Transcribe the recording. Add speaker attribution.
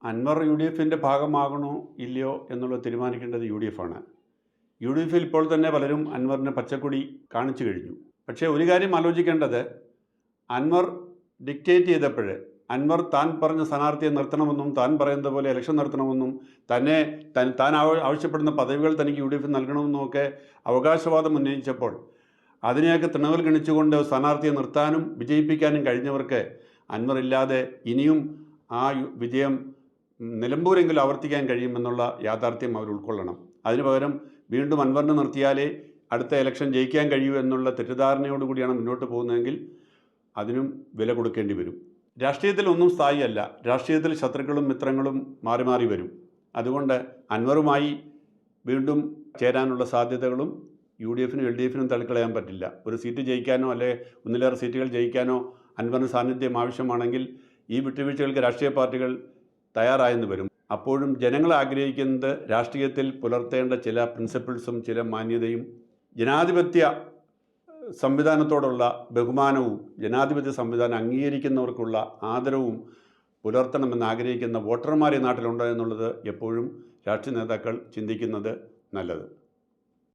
Speaker 1: Anwar U D എഫിൻ്റെ ഭാഗമാകണോ ഇല്ലയോ എന്നുള്ളത് തീരുമാനിക്കേണ്ടത് യു ഡി എഫ് ആണ്. യു ഡി എഫിൽ ഇപ്പോൾ തന്നെ പലരും അൻവറിന് പച്ചക്കൊടി കാണിച്ചു കഴിഞ്ഞു. പക്ഷേ ഒരു കാര്യം ആലോചിക്കേണ്ടത്, അൻവർ ഡിക്റ്റേറ്റ് ചെയ്തപ്പോൾ അൻവർ താൻ പറഞ്ഞ സ്ഥാനാർത്ഥിയെ നിർത്തണമെന്നും താൻ പറയുന്നത് പോലെ ഇലക്ഷൻ നടത്തണമെന്നും താൻ ആവശ്യപ്പെടുന്ന പദവികൾ തനിക്ക് യു ഡി എഫ് നൽകണമെന്നും ഒക്കെ അവകാശവാദം ഉന്നയിച്ചപ്പോൾ അതിനെയൊക്കെ തൃണവൽ ഗണിച്ചുകൊണ്ട് സ്ഥാനാർത്ഥിയെ നിർത്താനും വിജയിപ്പിക്കാനും കഴിഞ്ഞവർക്ക് അൻവർ ഇല്ലാതെ ഇനിയും ആ വിജയം നിലമ്പൂരെങ്കിലും ആവർത്തിക്കാൻ കഴിയുമെന്നുള്ള യാഥാർത്ഥ്യം അവർ ഉൾക്കൊള്ളണം. അതിനു പകരം വീണ്ടും അൻവറിനെ നിർത്തിയാലേ അടുത്ത ഇലക്ഷൻ ജയിക്കാൻ കഴിയൂ എന്നുള്ള തെറ്റിദ്ധാരണയോടുകൂടിയാണ് മുന്നോട്ട് പോകുന്നതെങ്കിൽ അതിനും വില കൊടുക്കേണ്ടി വരും. രാഷ്ട്രീയത്തിൽ ഒന്നും സ്ഥായിയല്ല. രാഷ്ട്രീയത്തിൽ ശത്രുക്കളും മിത്രങ്ങളും മാറി മാറി വരും. അതുകൊണ്ട് അൻവറുമായി വീണ്ടും ചേരാനുള്ള സാധ്യതകളും യു ഡി എഫിനും എൽ ഡി എഫിനും തള്ളിക്കളയാൻ പറ്റില്ല. ഒരു സീറ്റ് ജയിക്കാനോ അല്ലെ ഒന്നിലേറെ സീറ്റുകൾ ജയിക്കാനോ അൻവറിന് സാന്നിധ്യം ആവശ്യമാണെങ്കിൽ ഈ വിട്ടുവീഴ്ചകൾക്ക് രാഷ്ട്രീയ പാർട്ടികൾ തയ്യാറായെന്ന് വരും. അപ്പോഴും ജനങ്ങൾ ആഗ്രഹിക്കുന്നത് രാഷ്ട്രീയത്തിൽ പുലർത്തേണ്ട ചില പ്രിൻസിപ്പിൾസും ചില മാന്യതയും ജനാധിപത്യ സംവിധാനത്തോടുള്ള ബഹുമാനവും ജനാധിപത്യ സംവിധാനം അംഗീകരിക്കുന്നവർക്കുള്ള ആദരവും പുലർത്തണമെന്ന് ആഗ്രഹിക്കുന്ന വോട്ടർമാർ ഈ നാട്ടിലുണ്ടോ എന്നുള്ളത് എപ്പോഴും രാഷ്ട്രീയ നേതാക്കൾ ചിന്തിക്കുന്നത് നല്ലത്.